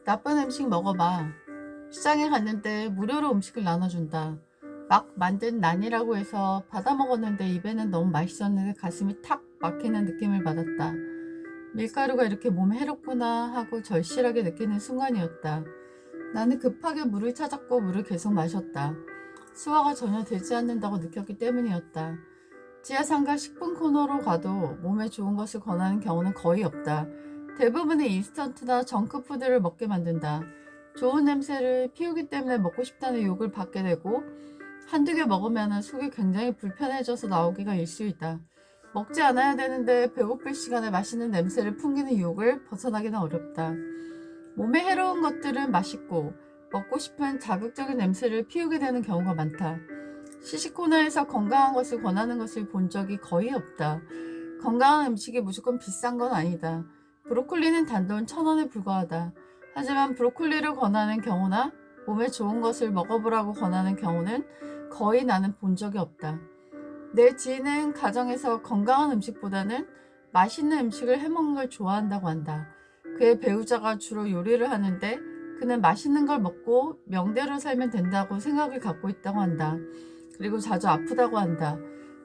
나쁜 음식 먹어봐. 시장에 갔는데 무료로 음식을 나눠준다. 막 만든 난이라고 해서 받아 먹었는데 입에는 너무 맛있었는데 가슴이 탁 막히는 느낌을 받았다. 밀가루가 이렇게 몸에 해롭구나 하고 절실하게 느끼는 순간이었다. 나는 급하게 물을 찾았고 물을 계속 마셨다. 소화가 전혀 되지 않는다고 느꼈기 때문이었다. 지하상가 식품 코너로 가도 몸에 좋은 것을 권하는 경우는 거의 없다. 대부분의 인스턴트나 정크푸드를 먹게 만든다. 좋은 냄새를 피우기 때문에 먹고 싶다는 욕을 받게 되고 한두 개 먹으면 속이 굉장히 불편해져서 나오기가 일쑤이다. 먹지 않아야 되는데 배고플 시간에 맛있는 냄새를 풍기는 유혹을 벗어나기는 어렵다. 몸에 해로운 것들은 맛있고 먹고 싶은 자극적인 냄새를 피우게 되는 경우가 많다. 시식 코너에서 건강한 것을 권하는 것을 본 적이 거의 없다. 건강한 음식이 무조건 비싼 건 아니다. 브로콜리는 단돈 1,000원에 불과하다. 하지만 브로콜리를 권하는 경우나 몸에 좋은 것을 먹어보라고 권하는 경우는 거의 나는 본 적이 없다. 내 지인은 가정에서 건강한 음식보다는 맛있는 음식을 해먹는 걸 좋아한다고 한다. 그의 배우자가 주로 요리를 하는데 그는 맛있는 걸 먹고 명대로 살면 된다고 생각을 갖고 있다고 한다. 그리고 자주 아프다고 한다.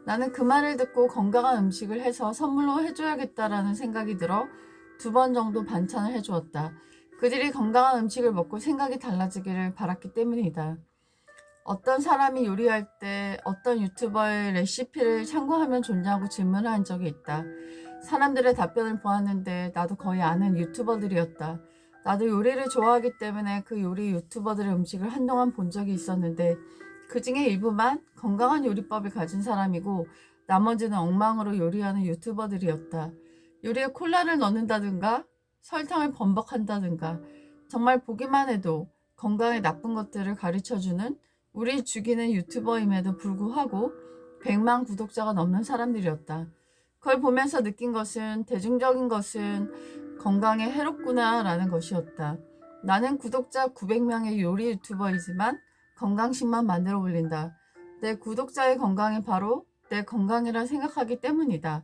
나는 그 말을 듣고 건강한 음식을 해서 선물로 해줘야겠다라는 생각이 들어 2번 정도 반찬을 해주었다. 그들이 건강한 음식을 먹고 생각이 달라지기를 바랐기 때문이다. 어떤 사람이 요리할 때 어떤 유튜버의 레시피를 참고하면 좋냐고 질문을 한 적이 있다. 사람들의 답변을 보았는데 나도 거의 아는 유튜버들이었다. 나도 요리를 좋아하기 때문에 그 요리 유튜버들의 음식을 한동안 본 적이 있었는데 그 중에 일부만 건강한 요리법을 가진 사람이고 나머지는 엉망으로 요리하는 유튜버들이었다. 요리에 콜라를 넣는다든가 설탕을 범벅한다든가 정말 보기만 해도 건강에 나쁜 것들을 가르쳐주는 우리 죽이는 유튜버임에도 불구하고 100만 구독자가 넘는 사람들이었다. 그걸 보면서 느낀 것은 대중적인 것은 건강에 해롭구나 라는 것이었다. 나는 구독자 900명의 요리 유튜버이지만 건강식만 만들어 올린다. 내 구독자의 건강이 바로 내 건강이라 생각하기 때문이다.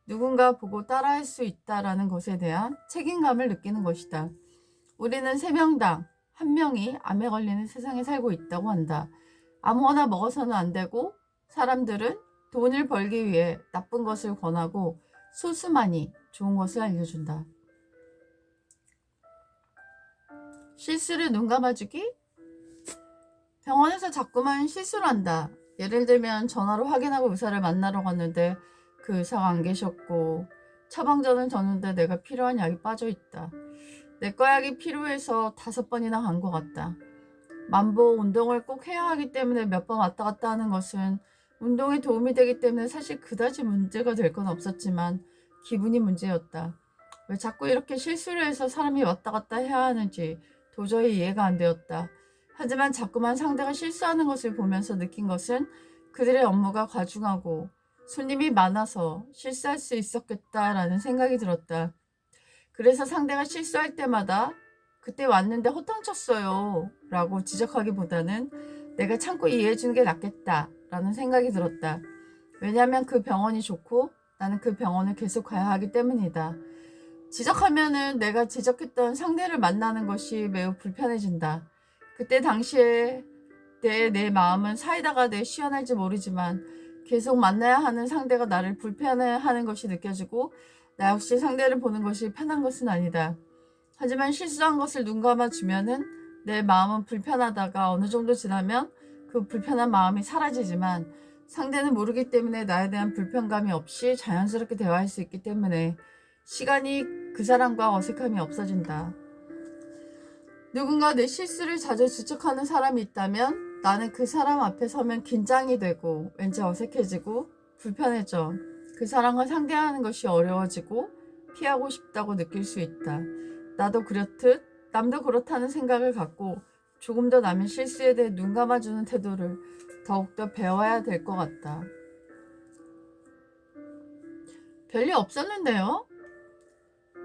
누군가 보고 따라할 수 있다라는 것에 대한 책임감을 느끼는 것이다. 우리는 3명당 1명이 암에 걸리는 세상에 살고 있다고 한다. 아무거나 먹어서는 안 되고 사람들은 돈을 벌기 위해 나쁜 것을 권하고 소수만이 좋은 것을 알려준다. 실수를 눈 감아주기? 병원에서 자꾸만 실수를 한다. 예를 들면 전화로 확인하고 의사를 만나러 갔는데 그 의사가 안 계셨고 처방전을 줬는데 내가 필요한 약이 빠져있다. 내과 약이 필요해서 5번이나 간 것 같다. 만보 운동을 꼭 해야 하기 때문에 몇 번 왔다 갔다 하는 것은 운동에 도움이 되기 때문에 사실 그다지 문제가 될 건 없었지만 기분이 문제였다. 왜 자꾸 이렇게 실수를 해서 사람이 왔다 갔다 해야 하는지 도저히 이해가 안 되었다. 하지만 자꾸만 상대가 실수하는 것을 보면서 느낀 것은 그들의 업무가 과중하고 손님이 많아서 실수할 수 있었겠다라는 생각이 들었다. 그래서 상대가 실수할 때마다 그때 왔는데 허탕쳤어요 라고 지적하기보다는 내가 참고 이해해주는 게 낫겠다 라는 생각이 들었다. 왜냐하면 그 병원이 좋고 나는 그 병원을 계속 가야 하기 때문이다. 지적하면은 내가 지적했던 상대를 만나는 것이 매우 불편해진다. 그때 당시에 내 마음은 사이다가 내 시원할지 모르지만 계속 만나야 하는 상대가 나를 불편해하는 것이 느껴지고 나 역시 상대를 보는 것이 편한 것은 아니다. 하지만 실수한 것을 눈 감아주면은 내 마음은 불편하다가 어느 정도 지나면 그 불편한 마음이 사라지지만 상대는 모르기 때문에 나에 대한 불편감이 없이 자연스럽게 대화할 수 있기 때문에 시간이 그 사람과 어색함이 없어진다. 누군가 내 실수를 자주 지적하는 사람이 있다면 나는 그 사람 앞에 서면 긴장이 되고 왠지 어색해지고 불편해져. 그 사람과 상대하는 것이 어려워지고 피하고 싶다고 느낄 수 있다. 나도 그렇듯 남도 그렇다는 생각을 갖고 조금 더 남의 실수에 대해 눈 감아주는 태도를 더욱더 배워야 될 것 같다. 별일 없었는데요?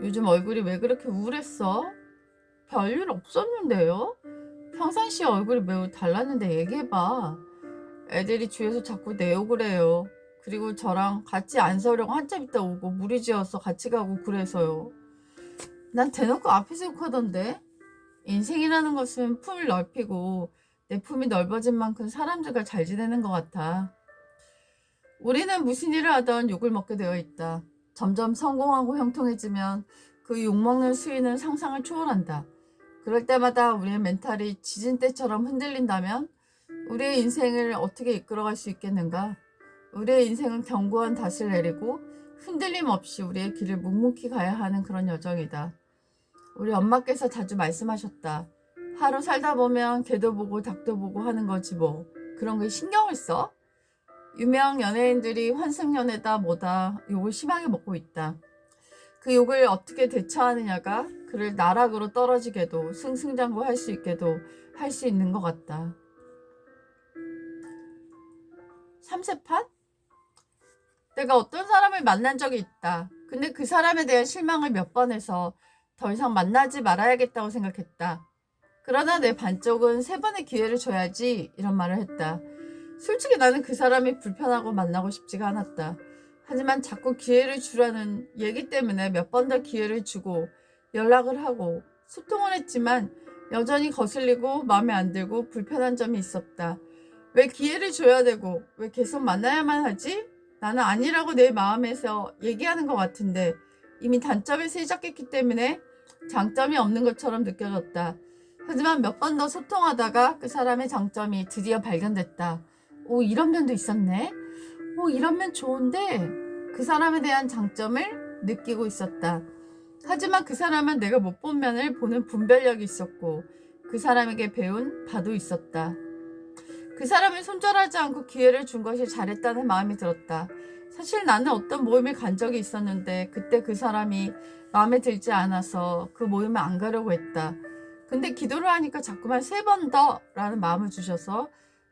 요즘 얼굴이 왜 그렇게 우울했어? 별일 없었는데요? 평상시에 얼굴이 매우 달랐는데 얘기해봐. 애들이 주위에서 자꾸 내 욕을 해요. 그리고 저랑 같이 안 서려고 한참 있다 오고 무리 지어서 같이 가고 그래서요. 난 대놓고 앞에서 욕하던데? 인생이라는 것은 품을 넓히고 내 품이 넓어진 만큼 사람들과 잘 지내는 것 같아. 우리는 무슨 일을 하던 욕을 먹게 되어 있다. 점점 성공하고 형통해지면 그 욕먹는 수위는 상상을 초월한다. 그럴 때마다 우리의 멘탈이 지진대처럼 흔들린다면 우리의 인생을 어떻게 이끌어갈 수 있겠는가? 우리의 인생은 견고한 닷을 내리고 흔들림 없이 우리의 길을 묵묵히 가야 하는 그런 여정이다. 우리 엄마께서 자주 말씀하셨다. 하루 살다 보면 개도 보고 닭도 보고 하는 거지 뭐. 그런 거 신경을 써? 유명 연예인들이 환승연애다 뭐다 욕을 심하게 먹고 있다. 그 욕을 어떻게 대처하느냐가 그를 나락으로 떨어지게도 승승장구할 수 있게도 할 수 있는 것 같다. 3세판? 내가 어떤 사람을 만난 적이 있다. 근데 그 사람에 대한 실망을 몇 번 해서 더 이상 만나지 말아야겠다고 생각했다. 그러나 내 반쪽은 3번의 기회를 줘야지 이런 말을 했다. 솔직히 나는 그 사람이 불편하고 만나고 싶지가 않았다. 하지만 자꾸 기회를 주라는 얘기 때문에 몇 번 더 기회를 주고 연락을 하고 소통을 했지만 여전히 거슬리고 마음에 안 들고 불편한 점이 있었다. 왜 기회를 줘야 되고 왜 계속 만나야만 하지? 나는 아니라고 내 마음에서 얘기하는 것 같은데 이미 단점에 세적했기 때문에 장점이 없는 것처럼 느껴졌다. 하지만 몇 번 더 소통하다가 그 사람의 장점이 드디어 발견됐다. 오, 이런 면도 있었네. 오, 이런 면 좋은데 그 사람에 대한 장점을 느끼고 있었다. 하지만 그 사람은 내가 못 본 면을 보는 분별력이 있었고 그 사람에게 배운 바도 있었다. 그 사람을 손절하지 않고 기회를 준 것이 잘했다는 마음이 들었다. 사실 나는 어떤 모임에 간 적이 있었는데 그때 그 사람이 마음에 들지 않아서 그 모임에 안 가려고 했다. 근데 기도를 하니까 자꾸만 3번 더 라는 마음을 주셔서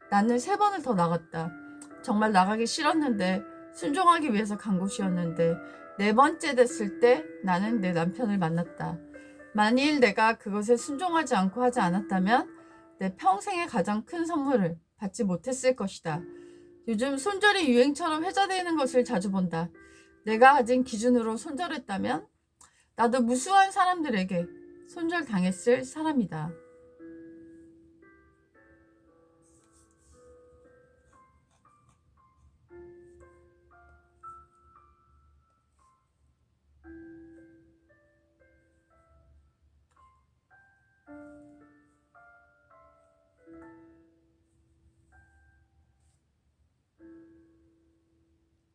나는 3번을 더 나갔다. 정말 나가기 싫었는데 순종하기 위해서 간 곳이었는데 4번째 됐을 때 나는 내 남편을 만났다. 만일 내가 그것에 순종하지 않고 하지 않았다면 내 평생의 가장 큰 선물을 받지 못했을 것이다. 요즘 손절이 유행처럼 회자되는 것을 자주 본다. 내가 가진 기준으로 손절했다면 나도 무수한 사람들에게 손절당했을 사람이다.